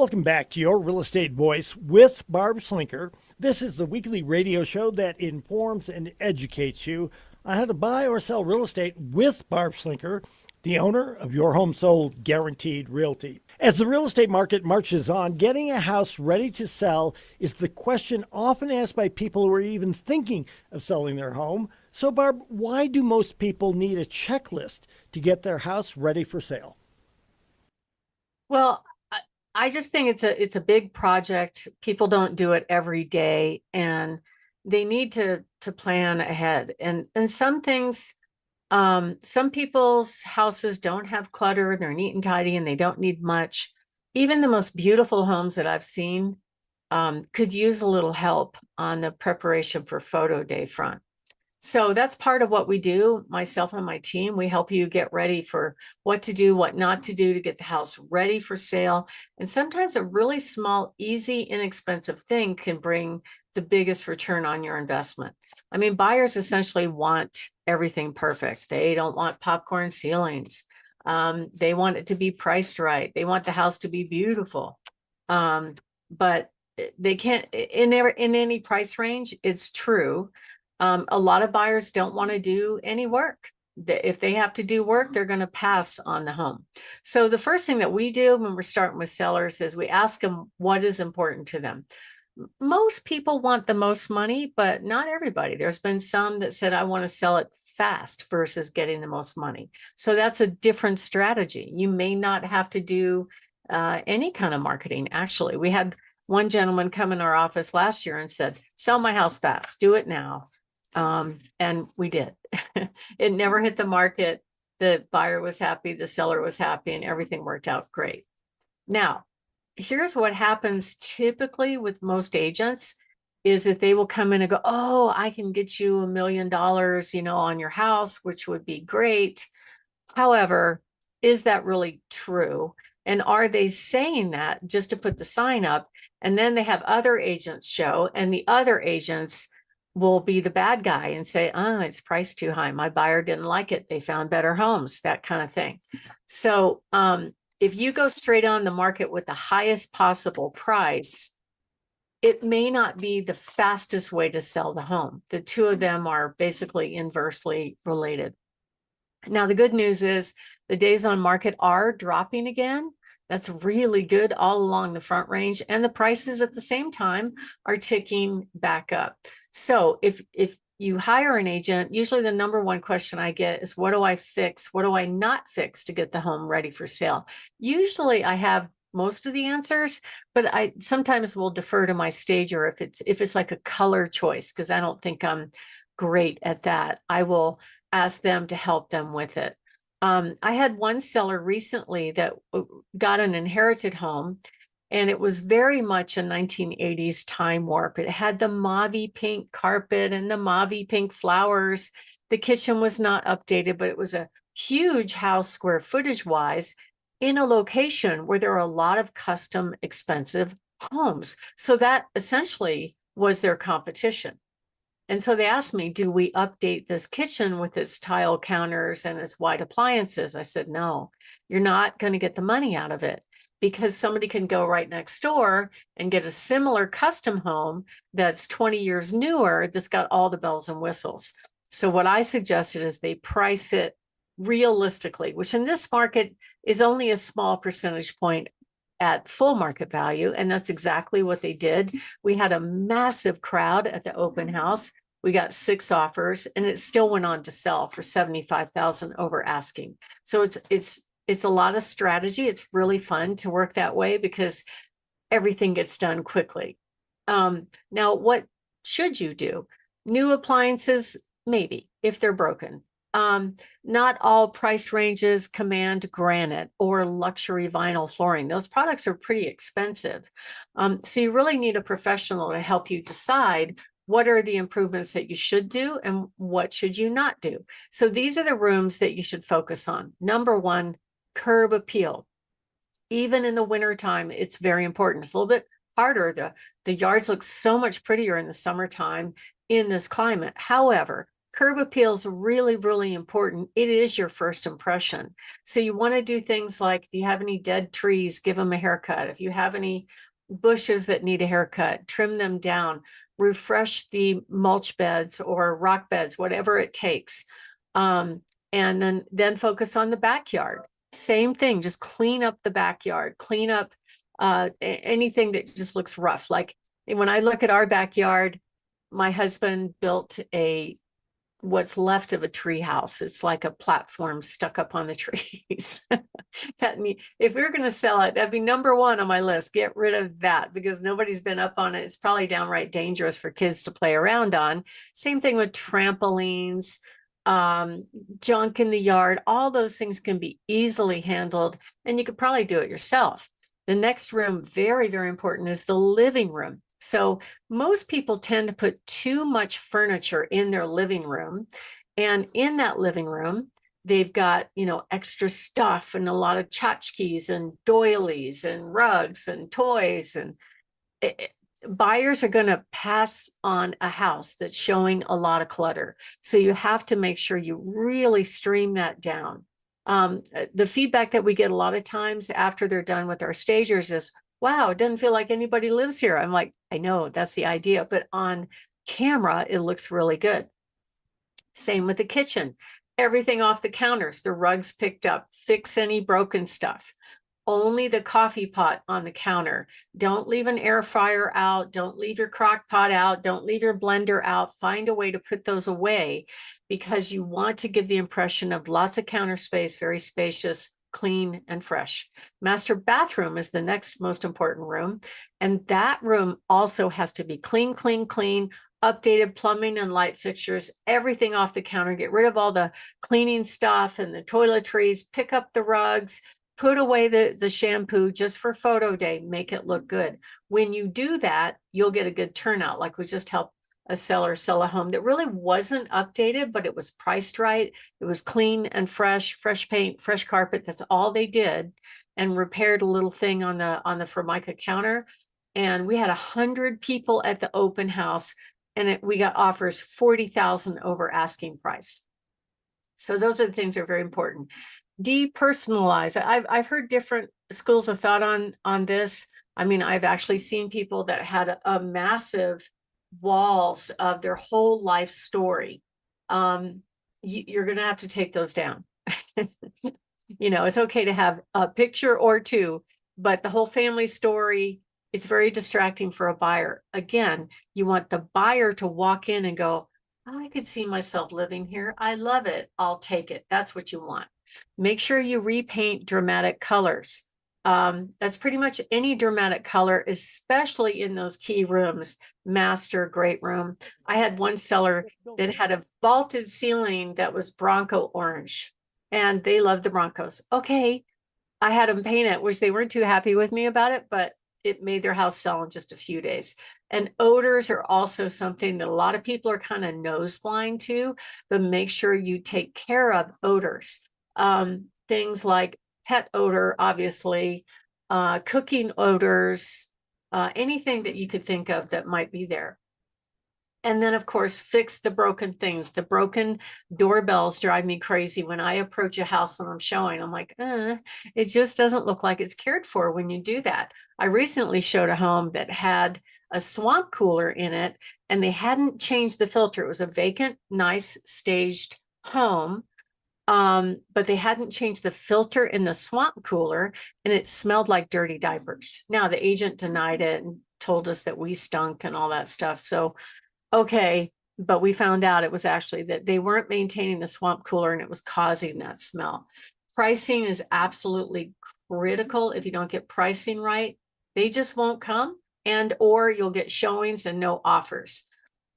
Welcome back to Your Real Estate Voice with Barb Schlinker. This is the weekly radio show that informs and educates you on how to buy or sell real estate with Barb Schlinker, the owner of Your Home Sold Guaranteed Realty. As the real estate market marches on, getting a house ready to sell is the question often asked by people who are even thinking of selling their home. So, Barb, why do most people need a checklist to get their house ready for sale? Well, I just think it's a big project. People don't do it every day, and they need to plan ahead. And some things, some people's houses don't have clutter. They're neat and tidy, and they don't need much. Even the most beautiful homes that I've seen could use a little help on the preparation for photo day front. So that's part of what we do, myself and my team. We help you get ready for what to do, what not to do to get the house ready for sale. And sometimes a really small, easy, inexpensive thing can bring the biggest return on your investment. I mean, buyers essentially want everything perfect. They don't want popcorn ceilings. They want it to be priced right. They want the house to be beautiful. But they can't, in any price range, it's true. A lot of buyers don't want to do any work. If they have to do work, they're going to pass on the home. So the first thing that we do when we're starting with sellers is we ask them what is important to them. Most people want the most money, but not everybody. There's been some that said, I want to sell it fast versus getting the most money. So that's a different strategy. You may not have to do any kind of marketing. Actually, we had one gentleman come in our office last year and said, sell my house fast, do it now. And we did. It never hit the market. The buyer was happy, the seller was happy, and everything worked out great. Now, here's what happens typically with most agents is that they will come in and go, oh, I can get you $1 million, on your house, which would be great. However, is that really true? And are they saying that just to put the sign up? And then they have other agents show, and the other agents will be the bad guy and say, oh, it's priced too high. My buyer didn't like it. They found better homes, that kind of thing. So if you go straight on the market with the highest possible price, it may not be the fastest way to sell the home. The two of them are basically inversely related. Now, the good news is the days on market are dropping again. That's really good all along the front range. And the prices at the same time are ticking back up. So if you hire an agent, usually the number one question I get is, what do I fix? What do I not fix to get the home ready for sale? Usually I have most of the answers, but I sometimes will defer to my stager if it's like a color choice, because I don't think I'm great at that. I will ask them to help them with it. I had one seller recently that got an inherited home, and it was very much a 1980s time warp. It had the mauve pink carpet and the mauve pink flowers. The kitchen was not updated, but it was a huge house square footage wise in a location where there are a lot of custom expensive homes. So that essentially was their competition. And so they asked me, do we update this kitchen with its tile counters and its white appliances? I said, no, you're not going to get the money out of it, because somebody can go right next door and get a similar custom home that's 20 years newer, that's got all the bells and whistles. So what I suggested is they price it realistically, which in this market is only a small percentage point at full market value. And that's exactly what they did. We had a massive crowd at the open house. We got 6 offers, and it still went on to sell for $75,000 over asking. So it's a lot of strategy. It's really fun to work that way because everything gets done quickly. Now, what should you do? New appliances, maybe, if they're broken. Not all price ranges command granite or luxury vinyl flooring. Those products are pretty expensive. So you really need a professional to help you decide what are the improvements that you should do and what should you not do. So these are the rooms that you should focus on. Number one, curb appeal. Even in the wintertime, it's very important. It's a little bit harder. The yards look so much prettier in the summertime in this climate. However, Curb appeal is really, really important. It is your first impression. So you want to do things like, if you have any dead trees, give them a haircut. If you have any bushes that need a haircut, trim them down, refresh the mulch beds or rock beds, whatever it takes. And then focus on the backyard. Same thing, just clean up the backyard, clean up anything that just looks rough. Like when I look at our backyard, my husband built what's left of a tree house. It's like a platform stuck up on the trees. If we were going to sell it, that'd be number one on my list. Get rid of that because nobody's been up on it. It's probably downright dangerous for kids to play around on. Same thing with trampolines, junk in the yard. All those things can be easily handled, and you could probably do it yourself. The next room, very, very important, is the living room. So most people tend to put too much furniture in their living room. And in that living room, they've got, extra stuff and a lot of tchotchkes and doilies and rugs and toys. And buyers are going to pass on a house that's showing a lot of clutter. So you have to make sure you really stream that down. The feedback that we get a lot of times after they're done with our stagers is, wow, it doesn't feel like anybody lives here. I'm like, I know, that's the idea, but on camera, it looks really good. Same with the kitchen. Everything off the counters, the rugs picked up, fix any broken stuff. Only the coffee pot on the counter. Don't leave an air fryer out. Don't leave your crock pot out. Don't leave your blender out. Find a way to put those away because you want to give the impression of lots of counter space, very spacious, clean and fresh. Master bathroom is the next most important room. And that room also has to be clean, clean, clean, updated plumbing and light fixtures, everything off the counter, get rid of all the cleaning stuff and the toiletries, pick up the rugs, put away the shampoo just for photo day, make it look good. When you do that, you'll get a good turnout. Like we just helped a seller sell a home that really wasn't updated, but it was priced right. It was clean and fresh paint, fresh carpet. That's all they did, and repaired a little thing on the Formica counter. And we had 100 people at the open house, and we got offers 40,000 over asking price. So those are the things that are very important. Depersonalize. I've heard different schools of thought on this. I mean, I've actually seen people that had a massive walls of their whole life story. You're going to have to take those down. It's okay to have a picture or two, but the whole family story is very distracting for a buyer. Again, you want the buyer to walk in and go, I could see myself living here. I love it. I'll take it. That's what you want. Make sure you repaint dramatic colors. That's pretty much any dramatic color, especially in those key rooms. Master, great room. I had one seller that had a vaulted ceiling that was Bronco orange, and they loved the Broncos. Okay, I had them paint it, which they weren't too happy with me about it, but it made their house sell in just a few days. And odors are also something that a lot of people are kind of nose blind to, but make sure you take care of odors. Things like pet odor, obviously, cooking odors, anything that you could think of that might be there. And then, of course, fix the broken things. The broken doorbells drive me crazy. When I approach a house when I'm showing, I'm like, it just doesn't look like it's cared for when you do that. I recently showed a home that had a swamp cooler in it, and they hadn't changed the filter. It was a vacant, nice, staged home. But they hadn't changed the filter in the swamp cooler, and it smelled like dirty diapers. Now, the agent denied it and told us that we stunk and all that stuff. So, okay, but we found out it was actually that they weren't maintaining the swamp cooler and it was causing that smell. Pricing is absolutely critical. If you don't get pricing right, they just won't come, or you'll get showings and no offers.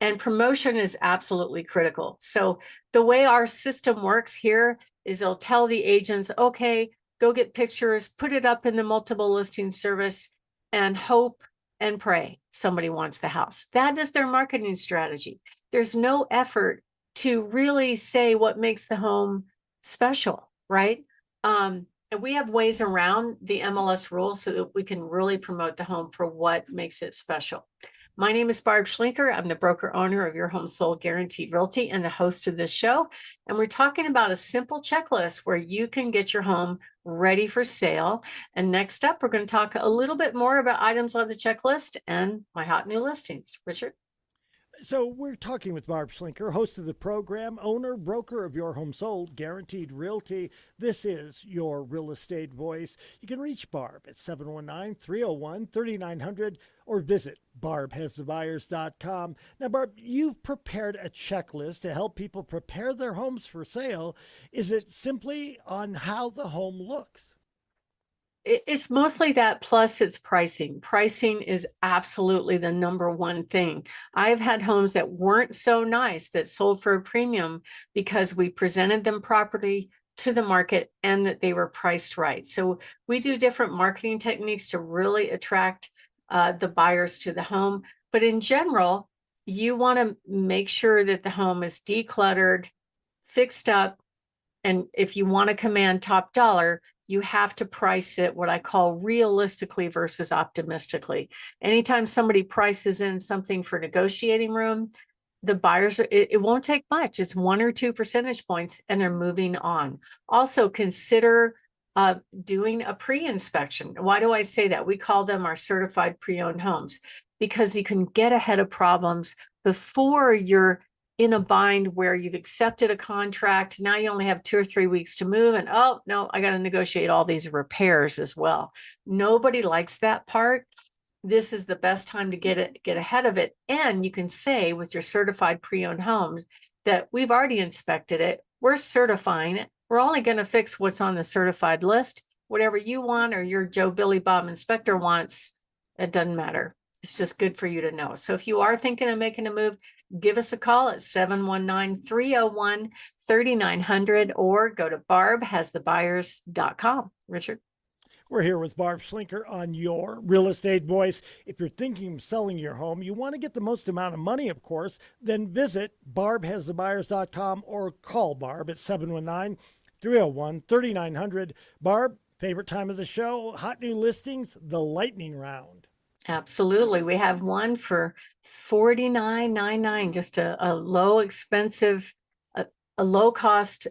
And promotion is absolutely critical. So the way our system works here is they'll tell the agents, okay, go get pictures, put it up in the multiple listing service, and hope and pray somebody wants the house. That is their marketing strategy. There's no effort to really say what makes the home special, right? And we have ways around the MLS rules so that we can really promote the home for what makes it special. My name is Barb Schlinker. I'm the broker owner of Your Home Sold Guaranteed Realty and the host of this show. And we're talking about a simple checklist where you can get your home ready for sale. And next up, we're going to talk a little bit more about items on the checklist and my hot new listings. Richard? So we're talking with Barb Schlinker, host of the program, owner, broker of Your Home Sold Guaranteed Realty. This is your real estate voice. You can reach Barb at 719-301-3900 or visit barbhasthebuyers.com. Now, Barb, you've prepared a checklist to help people prepare their homes for sale. Is it simply on how the home looks? It's mostly that, plus it's pricing. Pricing is absolutely the number one thing. I've had homes that weren't so nice that sold for a premium because we presented them properly to the market and that they were priced right. So we do different marketing techniques to really attract the buyers to the home. But in general, you want to make sure that the home is decluttered, fixed up, and if you want to command top dollar, you have to price it what I call realistically versus optimistically. Anytime somebody prices in something for negotiating room, the buyers, it won't take much. It's 1 or 2 percentage points and they're moving on. Also consider doing a pre-inspection. Why do I say that? We call them our certified pre-owned homes because you can get ahead of problems before you're in a bind where you've accepted a contract. Now you only have 2 or 3 weeks to move and, oh no, I got to negotiate all these repairs as well. Nobody likes that part. This is the best time to get ahead of it. And you can say with your certified pre-owned homes that we've already inspected it. We're certifying it. We're only going to fix what's on the certified list. Whatever you want or your Joe Billy Bob inspector wants, it doesn't matter. It's just good for you to know. So if you are thinking of making a move, give us a call at 719-301-3900 or go to barbhasthebuyers.com. Richard? We're here with Barb Schlinker on your real estate voice. If you're thinking of selling your home, you want to get the most amount of money, of course, then visit barbhasthebuyers.com or call Barb at 719-301-3900. Barb, favorite time of the show, hot new listings, the lightning round. Absolutely. We have one for $49.99, just a low expensive, a low cost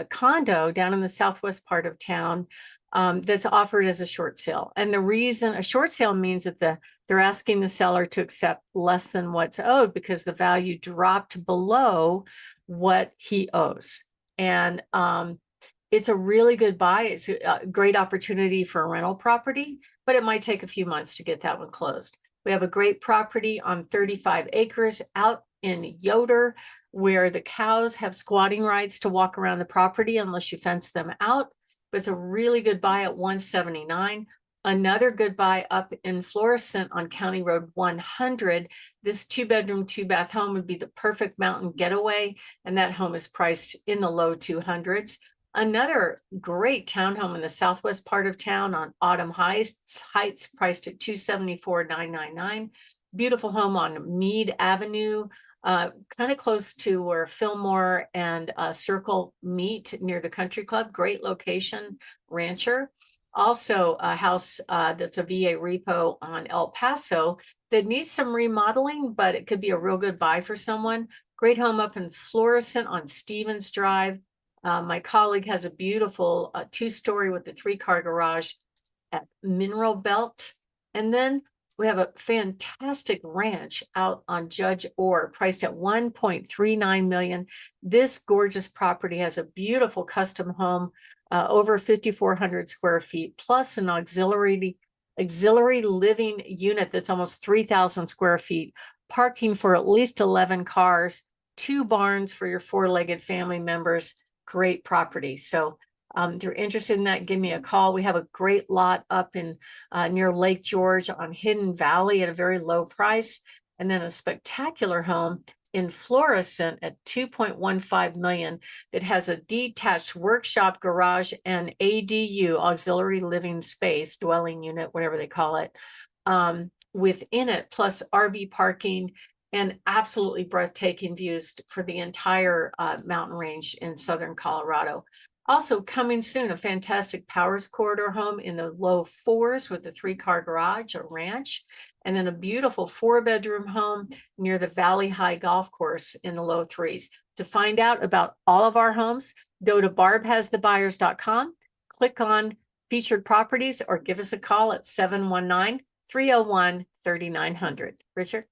condo down in the southwest part of town that's offered as a short sale. And the reason a short sale means that they're asking the seller to accept less than what's owed because the value dropped below what he owes. And it's a really good buy. It's a great opportunity for a rental property, but it might take a few months to get that one closed. We have a great property on 35 acres out in Yoder, where the cows have squatting rights to walk around the property unless you fence them out. But it's a really good buy at $179. Another good buy up in Florissant on County Road 100. This 2-bedroom, 2-bath home would be the perfect mountain getaway, and that home is priced in the low 200s. Another great townhome in the southwest part of town on Autumn Heights, priced at $274,999. Beautiful home on Meade Avenue, kind of close to where Fillmore and Circle meet near the country club. Great location, rancher. Also a house that's a VA repo on El Paso that needs some remodeling, but it could be a real good buy for someone. Great home up in Florissant on Stevens Drive. My colleague has a beautiful 2-story with a 3-car garage at Mineral Belt. And then we have a fantastic ranch out on Judge Orr, priced at $1.39 million. This gorgeous property has a beautiful custom home, over 5,400 square feet, plus an auxiliary living unit that's almost 3,000 square feet, parking for at least 11 cars, 2 barns for your 4-legged family members. Great property. So if you're interested in that, give me a call. We have a great lot up in near Lake George on Hidden Valley at a very low price. And then a spectacular home in Florissant at $2.15 million that has a detached workshop garage and ADU, auxiliary living space, dwelling unit, whatever they call it, within it, plus RV parking and absolutely breathtaking views for the entire mountain range in southern Colorado. Also coming soon, a fantastic Powers Corridor home in the low 4s with a 3-car garage or ranch, and then a beautiful 4-bedroom home near the Valley High Golf Course in the low 3s. To find out about all of our homes, go to barbhasthebuyers.com, click on featured properties, or give us a call at 719-301-3900. Richard?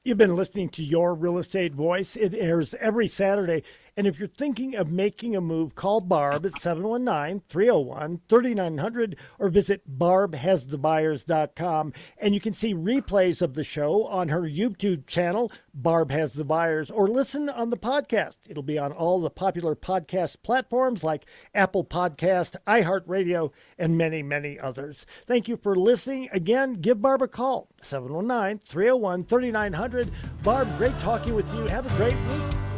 You've been listening to Your Real Estate Voice. It airs every Saturday. And if you're thinking of making a move, call Barb at 719-301-3900 or visit barbhasthebuyers.com. And you can see replays of the show on her YouTube channel, Barb Has the Buyers, or listen on the podcast. It'll be on all the popular podcast platforms like Apple Podcast, iHeartRadio, and many, many others. Thank you for listening. Again, give Barb a call, 719-301-3900. Barb, great talking with you. Have a great week.